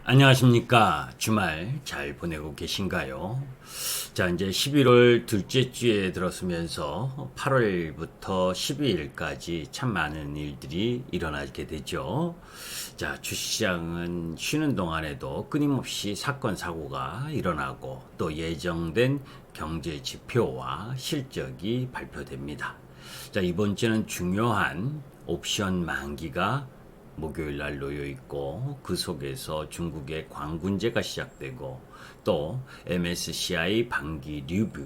안녕하십니까. 주말 잘 보내고 계신가요? 자, 이제 11월 둘째 주에 들어서면서 8월부터 12일까지 참 많은 일들이 일어나게 되죠. 자, 주시장은 쉬는 동안에도 끊임없이 사건, 사고가 일어나고 또 예정된 경제 지표와 실적이 발표됩니다. 자, 이번 주는 중요한 옵션 만기가 목요일 날 놓여 있고 그 속에서 중국의 광군제가 시작되고 또 MSCI 반기 리뷰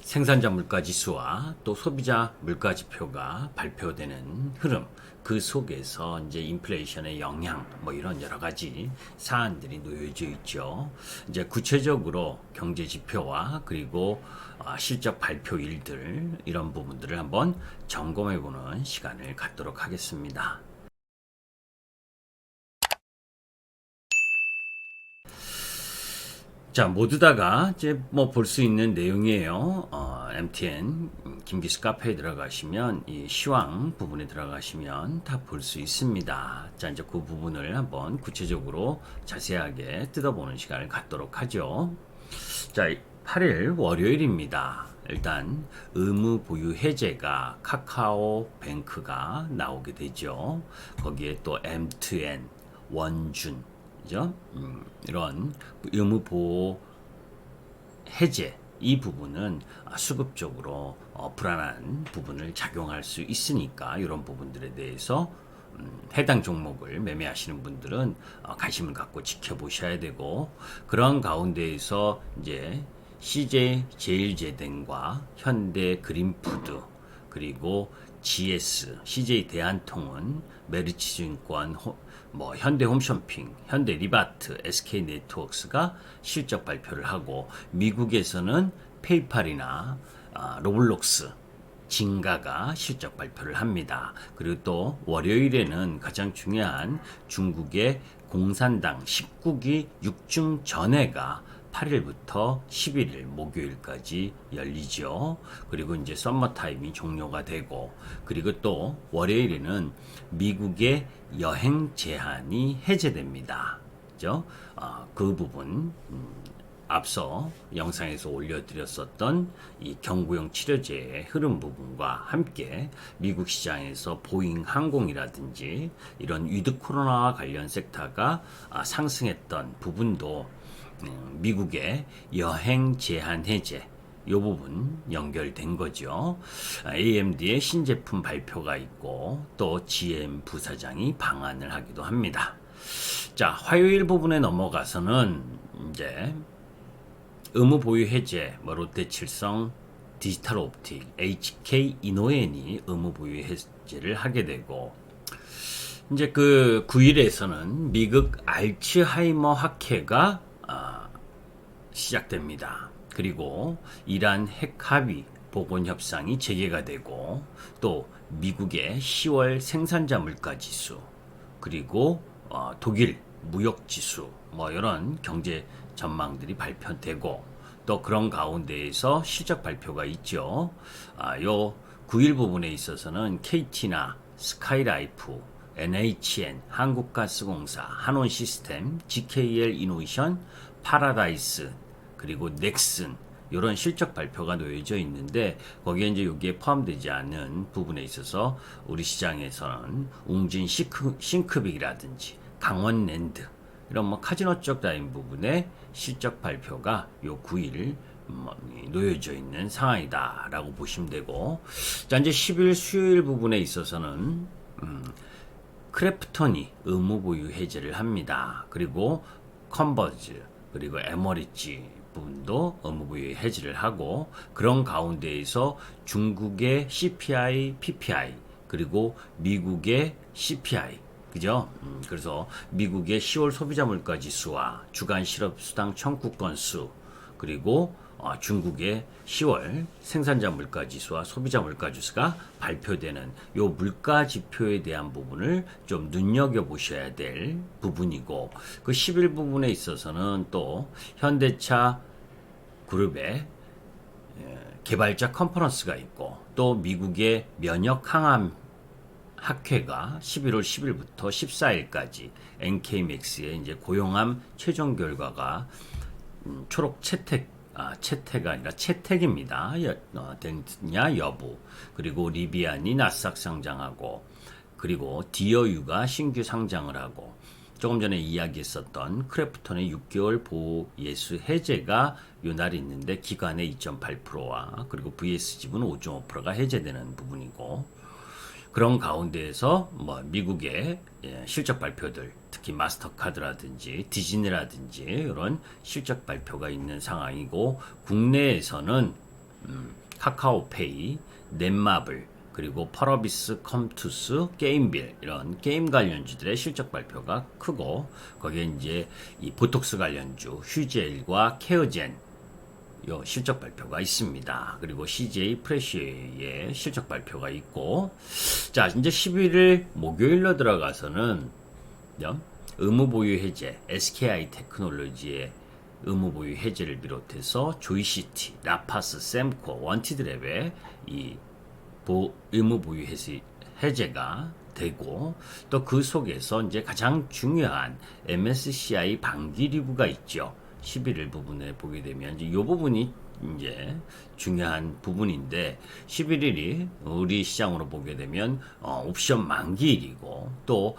생산자 물가 지수와 또 소비자 물가 지표가 발표되는 흐름, 그 속에서 이제 인플레이션의 영향 뭐 이런 여러 가지 사안들이 놓여져 있죠. 이제 구체적으로 경제 지표와 그리고 실적 발표 일들 이런 부분들을 한번 점검해 보는 시간을 갖도록 하겠습니다. 자, 모두 다가 이제 뭐 볼 수 있는 내용이에요. MTN 김기수 카페에 들어가시면 이 시황 부분에 들어가시면 다 볼 수 있습니다. 자, 이제 그 부분을 한번 구체적으로 자세하게 뜯어보는 시간을 갖도록 하죠. 자, 8일 월요일입니다. 일단 의무 보유 해제가 카카오뱅크가 나오게 되죠. 거기에 또 M2N, 원준, 그죠? 이런 의무 보호 해제 이 부분은 수급적으로 불안한 부분을 작용할 수 있으니까 이런 부분들에 대해서 해당 종목을 매매하시는 분들은 관심을 갖고 지켜보셔야 되고, 그런 가운데에서 이제 CJ 제일제된과 현대 그린푸드 그리고 GS, CJ 대한통운, 메리츠증권, 뭐 현대홈쇼핑, 현대리바트, SK네트워크스가 실적 발표를 하고, 미국에서는 페이팔이나 로블록스, 진가가 실적 발표를 합니다. 그리고 또 월요일에는 가장 중요한 중국의 공산당 19기 6중 전회가 8일부터 11일 목요일까지 열리죠. 그리고 이제 썸머 타임이 종료가 되고, 그리고 또 월요일에는 미국의 여행 제한이 해제됩니다. 그죠? 그 부분 앞서 영상에서 올려드렸었던 이 경구용 치료제의 흐름 부분과 함께 미국 시장에서 보잉 항공이라든지 이런 위드 코로나와 관련 섹터가 상승했던 부분도 미국의 여행 제한 해제 이 부분 연결된 거죠. AMD의 신제품 발표가 있고 또 GM 부사장이 방한을 하기도 합니다. 자, 화요일 부분에 넘어가서는 이제 의무 보유 해제, 뭐 롯데칠성, 디지털옵틱, HK 이노엔이 의무 보유 해제를 하게 되고, 이제 그 9일에서는 미국 알츠하이머 학회가 시작됩니다. 그리고 이란 핵 합의 보건 협상이 재개가 되고, 또 미국의 10월 생산자 물가 지수, 그리고 독일 무역 지수, 뭐 이런 경제 전망들이 발표되고, 또 그런 가운데에서 실적 발표가 있죠. 요 9일 부분에 있어서는 KT나 스카이라이프, NHN, 한국가스공사, 한원시스템, GKL 이노이션, 파라다이스, 그리고 넥슨, 이런 실적 발표가 놓여져 있는데, 거기에 이제 여기에 포함되지 않은 부분에 있어서 우리 시장에서는 웅진 싱크빅이라든지 강원랜드, 이런 뭐 카지노 쪽 라인 부분에 실적 발표가 요 9일 놓여져 있는 상황이다라고 보시면 되고, 자, 이제 10일 수요일 부분에 있어서는 크래프톤이 의무 보유 해제를 합니다. 그리고 컨버즈, 그리고 에머리지 부분도 의무 보유 해제를 하고, 그런 가운데에서 중국의 CPI, PPI, 그리고 미국의 CPI, 그죠? 그래서 미국의 10월 소비자 물가 지수와 주간 실업수당 청구 건수, 그리고 중국의 10월 생산자 물가 지수와 소비자 물가 지수가 발표되는 요 물가 지표에 대한 부분을 좀 눈여겨 보셔야 될 부분이고, 그 10일 부분에 있어서는 또 현대차 그룹의 개발자 컨퍼런스가 있고, 또 미국의 면역 항암 학회가 11월 10일부터 14일까지 NK맥스의 이제 고용함 최종 결과가 초록 채택가 아니라 채택입니다. 됐냐 여부. 그리고 리비안이 나스닥 상장하고, 그리고 디어유가 신규 상장을 하고, 조금 전에 이야기했었던 크래프톤의 6개월 보호 예수 해제가 요 날이 있는데 기간의 2.8%와 그리고 VS 지분 5.5%가 해제되는 부분이고, 그런 가운데에서 뭐 미국의 실적 발표들, 특히 마스터카드라든지 디즈니라든지 이런 실적 발표가 있는 상황이고, 국내에서는 카카오페이, 넷마블, 그리고 펄어비스, 컴투스, 게임빌 이런 게임 관련주들의 실적 발표가 크고, 거기에 이제 이 보톡스 관련주 휴젤과 케어젠 요 실적 발표가 있습니다. 그리고 CJ 프레시의 실적 발표가 있고, 자 이제 11일 목요일로 들어가서는 의무 보유 해제, SKI 테크놀로지의 의무 보유 해제를 비롯해서 조이시티, 라파스, 샘코, 원티드랩의 이 의무 보유 해제가 되고, 또 그 속에서 이제 가장 중요한 MSCI 반기 리뷰가 있죠. 11일 부분에 보게 되면 이 부분이 이제 중요한 부분인데, 11일이 우리 시장으로 보게 되면 옵션 만기일이고, 또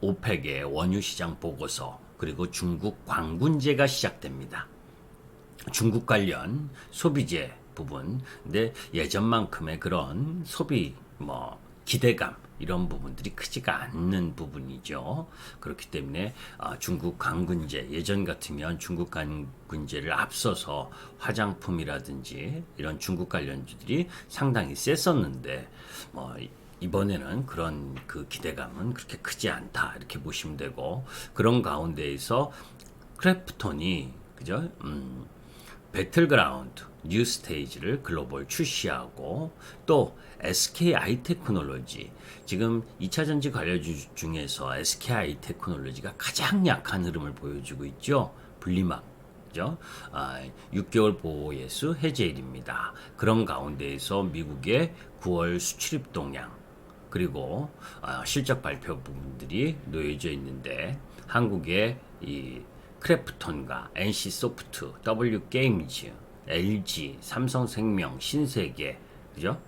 오펙의 원유 시장 보고서, 그리고 중국 광군제가 시작됩니다. 중국 관련 소비재 부분. 근데 예전만큼의 그런 소비 기대감 이런 부분들이 크지가 않는 부분이죠. 그렇기 때문에 중국 강군제, 예전 같으면 중국 강군제를 앞서서 화장품이라든지 이런 중국 관련주들이 상당히 셌었는데, 이번에는 그런 그 기대감은 그렇게 크지 않다 이렇게 보시면 되고, 그런 가운데에서 크래프톤이 그죠? 배틀그라운드 뉴 스테이지를 글로벌 출시하고, 또 SKI 테크놀로지, 지금 2차전지 관련주 중에서 SKI 테크놀로지가 가장 약한 흐름을 보여주고 있죠. 분리막, 그죠? 6개월 보호 예수 해제일입니다. 그런 가운데에서 미국의 9월 수출입 동향, 그리고 실적 발표 부분들이 놓여져 있는데, 한국의 이 크래프톤과 NC소프트, W게임즈, LG, 삼성생명, 신세계, 그죠?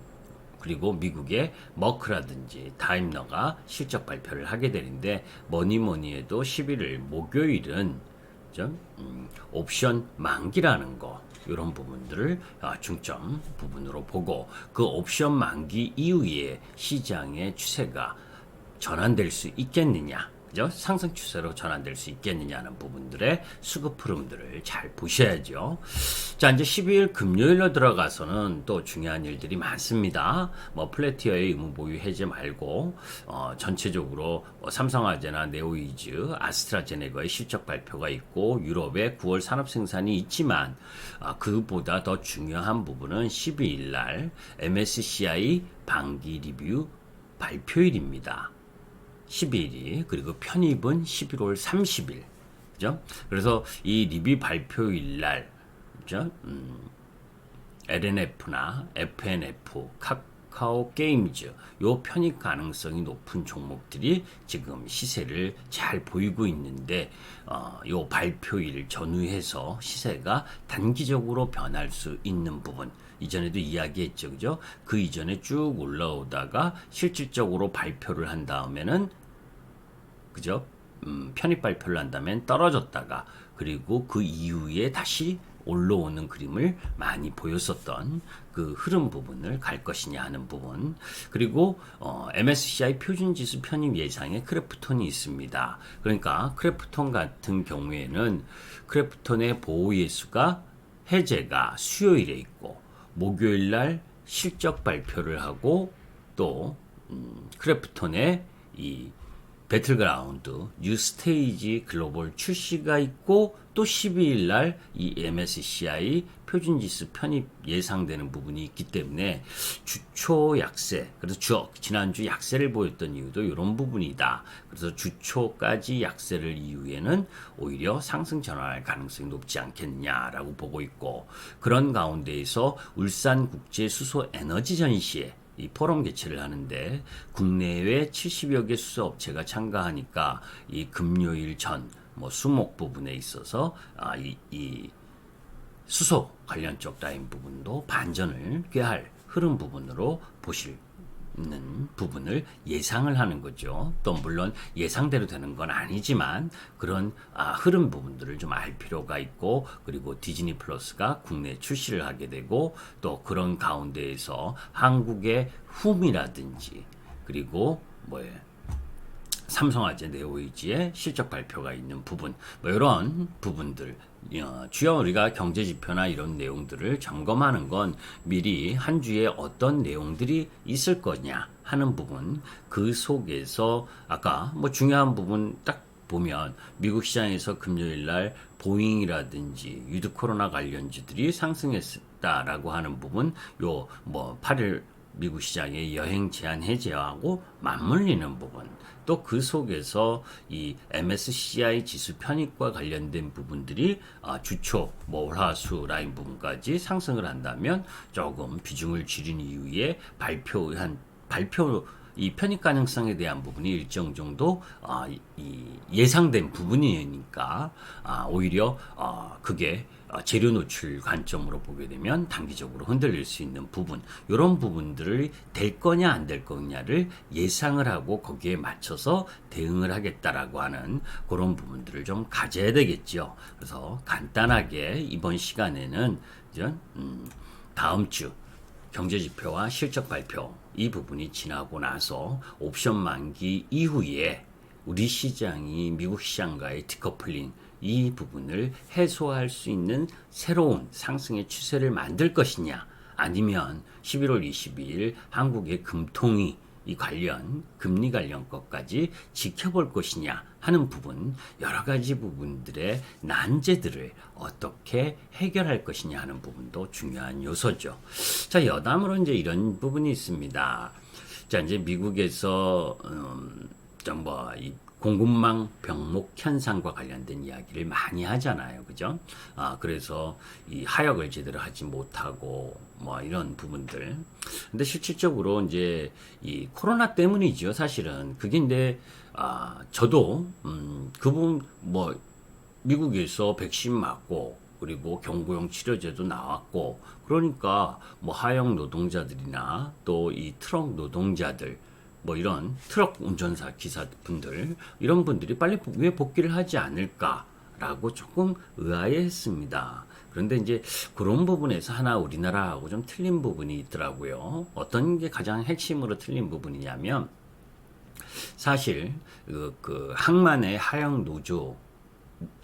그리고 미국의 머크라든지 다임러가 실적 발표를 하게 되는데, 뭐니 해도 11일 목요일은 옵션 만기라는 거, 이런 부분들을 중점 부분으로 보고, 그 옵션 만기 이후에 시장의 추세가 전환될 수 있겠느냐, 그죠? 상승 추세로 전환될 수 있겠느냐는 부분들의 수급 흐름들을 잘 보셔야죠. 자, 이제 12일 금요일로 들어가서는 또 중요한 일들이 많습니다. 플래티어의 의무 보유 해제 말고 전체적으로 삼성화재나 네오이즈, 아스트라제네카의 실적 발표가 있고, 유럽의 9월 산업 생산이 있지만, 그보다 더 중요한 부분은 12일 날 MSCI 반기 리뷰 발표일입니다. 12일이, 그리고 편입은 11월 30일. 그죠? 그래서 이 리뷰 발표일 날, 그죠? LNF나 FNF, 카카오 게임즈, 요 편입 가능성이 높은 종목들이 지금 시세를 잘 보이고 있는데, 요 발표일 전후해서 시세가 단기적으로 변할 수 있는 부분, 이전에도 이야기했죠, 그죠? 그 이전에 쭉 올라오다가 실질적으로 발표를 한 다음에는, 그죠? 편입 발표를 한다면 떨어졌다가, 그리고 그 이후에 다시 올라오는 그림을 많이 보였었던 그 흐름 부분을 갈 것이냐 하는 부분. 그리고 MSCI 표준지수 편입 예상에 크래프톤이 있습니다. 그러니까 크래프톤 같은 경우에는 크래프톤의 보호 예수가 해제가 수요일에 있고, 목요일 날 실적 발표를 하고, 또 크래프톤의 이 배틀그라운드 뉴 스테이지 글로벌 출시가 있고, 또 12일 날 이 MSCI 표준지수 편입 예상되는 부분이 있기 때문에 주초 약세, 그래서 지난주 약세를 보였던 이유도 이런 부분이다. 그래서 주초까지 약세를 이후에는 오히려 상승 전환할 가능성이 높지 않겠냐라고 보고 있고, 그런 가운데에서 울산국제수소에너지 전시회, 이 포럼 개최를 하는데 국내외 70여 개 수소업체가 참가하니까 이 금요일 전 뭐 수목 부분에 있어서 이 수소 관련 쪽 라인 부분도 반전을 꾀할 흐름 부분으로 보실 있는 부분을 예상을 하는 거죠. 또 물론 예상대로 되는 건 아니지만 그런 흐름 부분들을 좀 알 필요가 있고, 그리고 디즈니 플러스가 국내 출시를 하게 되고, 또 그런 가운데에서 한국의 훔이라든지 그리고 삼성화재 네오이지의 실적 발표가 있는 부분, 뭐 이런 부분들, 주요 우리가 경제 지표나 이런 내용들을 점검하는 건 미리 한 주에 어떤 내용들이 있을 거냐 하는 부분, 그 속에서 아까 뭐 중요한 부분 딱 보면 미국 시장에서 금요일 날 보잉이라든지 위드 코로나 관련주들이 상승했다라고 하는 부분, 요 뭐 8일 미국 시장의 여행 제한 해제하고 맞물리는 부분, 또 그 속에서 이 MSCI 지수 편입과 관련된 부분들이 주초 월화수 라인 부분까지 상승을 한다면 조금 비중을 줄인 이후에 발표 이 편입 가능성에 대한 부분이 일정 정도 이 예상된 부분이니까 오히려 그게 재료 노출 관점으로 보게 되면 단기적으로 흔들릴 수 있는 부분, 이런 부분들을 될 거냐 안 될 거냐를 예상을 하고 거기에 맞춰서 대응을 하겠다라고 하는 그런 부분들을 좀 가져야 되겠죠. 그래서 간단하게 이번 시간에는 다음 주 경제지표와 실적 발표 이 부분이 지나고 나서 옵션 만기 이후에 우리 시장이 미국 시장과의 디커플링 이 부분을 해소할 수 있는 새로운 상승의 추세를 만들 것이냐, 아니면 11월 22일 한국의 금통위 이 관련 금리 관련 것까지 지켜볼 것이냐 하는 부분, 여러 가지 부분들의 난제들을 어떻게 해결할 것이냐 하는 부분도 중요한 요소죠. 자, 여담으로 이제 이런 부분이 있습니다. 자, 이제 미국에서 이 공급망 병목 현상과 관련된 이야기를 많이 하잖아요. 그죠? 그래서 이 하역을 제대로 하지 못하고 뭐 이런 부분들. 근데 실질적으로 이제 이 코로나 때문이죠. 사실은. 그게 근데 저도 그 부분 뭐 미국에서 백신 맞고 그리고 경구용 치료제도 나왔고, 그러니까 뭐 하역 노동자들이나 또 이 트럭 노동자들, 뭐 이런 트럭 운전사 기사분들, 이런 분들이 빨리 왜 복귀를 하지 않을까라고 조금 의아해했습니다. 그런데 이제 그런 부분에서 하나 우리나라하고 좀 틀린 부분이 있더라고요. 어떤 게 가장 핵심으로 틀린 부분이냐면, 사실 그 항만의 하역 노조,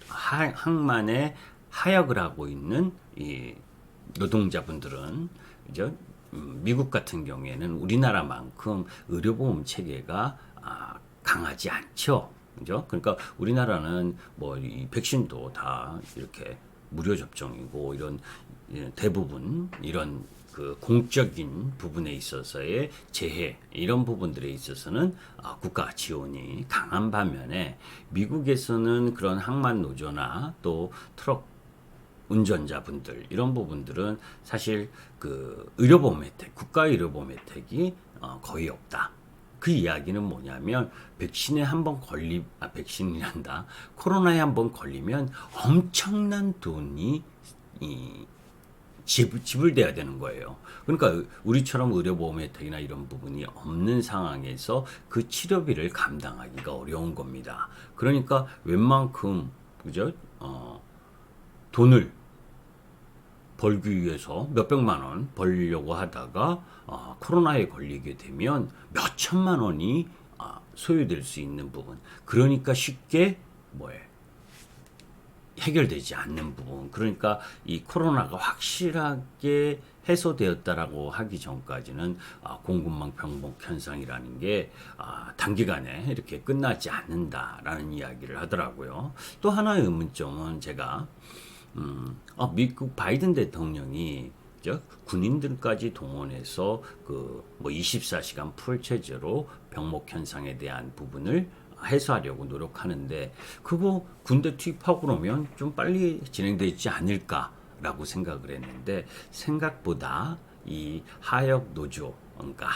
항만의 하역을 하고 있는 이 노동자분들은, 그죠? 미국 같은 경우에는 우리나라만큼 의료보험 체계가 강하지 않죠. 그죠? 그러니까 우리나라는 뭐 이 백신도 다 이렇게 무료 접종이고, 이런 대부분 이런 그 공적인 부분에 있어서의 재해, 이런 부분들에 있어서는 국가 지원이 강한 반면에, 미국에서는 그런 항만 노조나 또 트럭 운전자분들, 이런 부분들은 사실 그 의료보험 혜택, 국가 의료보험 혜택이 거의 없다. 그 이야기는 뭐냐면, 백신에 한번 백신이란다. 코로나에 한번 걸리면 엄청난 돈이 지불돼야 되는 거예요. 그러니까 우리처럼 의료보험 혜택이나 이런 부분이 없는 상황에서 그 치료비를 감당하기가 어려운 겁니다. 그러니까 웬만큼, 그죠? 돈을 벌기 위해서 몇백만 원 벌려고 하다가 코로나에 걸리게 되면 몇 천만 원이 소요될 수 있는 부분, 그러니까 쉽게 해결되지 않는 부분, 그러니까 이 코로나가 확실하게 해소되었다라고 하기 전까지는 공급망 병목 현상이라는 게 단기간에 이렇게 끝나지 않는다라는 이야기를 하더라고요. 또 하나의 의문점은, 제가 미국 바이든 대통령이 군인들까지 동원해서 그 뭐 24시간 풀 체제로 병목 현상에 대한 부분을 해소하려고 노력하는데, 그거 군대 투입하고 그러면 좀 빨리 진행되어 있지 않을까라고 생각을 했는데, 생각보다 이 하역 노조, 그러니까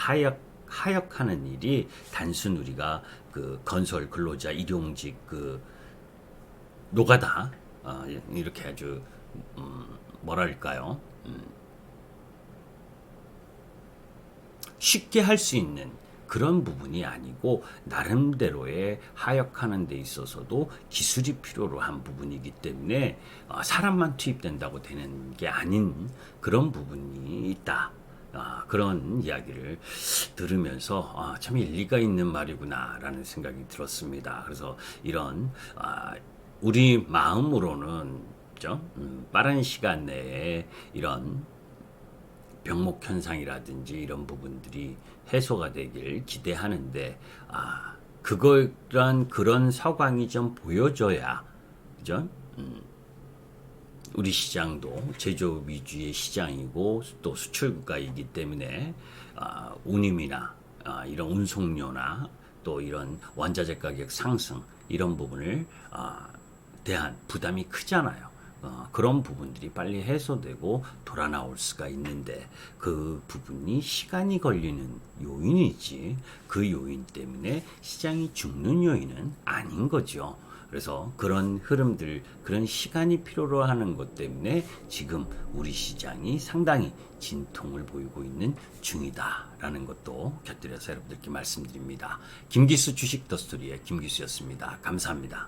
하역하는 일이 단순 우리가 그 건설 근로자 일용직 그 노가다 이렇게 아주 뭐랄까요? 쉽게 할 수 있는 그런 부분이 아니고 나름대로의 하역하는 데 있어서도 기술이 필요로 한 부분이기 때문에 사람만 투입된다고 되는 게 아닌 그런 부분이 있다. 그런 이야기를 들으면서 참 일리가 있는 말이구나라는 생각이 들었습니다. 그래서 이런 우리 마음으로는 그죠? 빠른 시간 내에 이런 병목 현상이라든지 이런 부분들이 해소가 되길 기대하는데 그런 상황이 좀 보여줘야 그죠? 우리 시장도 제조업 위주의 시장이고 또 수출 국가이기 때문에 운임이나 이런 운송료나 또 이런 원자재 가격 상승 이런 부분을 대한 부담이 크잖아요. 그런 부분들이 빨리 해소되고 돌아 나올 수가 있는데 그 부분이 시간이 걸리는 요인이지 그 요인 때문에 시장이 죽는 요인은 아닌 거죠. 그래서 그런 흐름들, 그런 시간이 필요로 하는 것 때문에 지금 우리 시장이 상당히 진통을 보이고 있는 중이다라는 것도 곁들여서 여러분들께 말씀드립니다. 김기수 주식 더 스토리의 김기수였습니다. 감사합니다.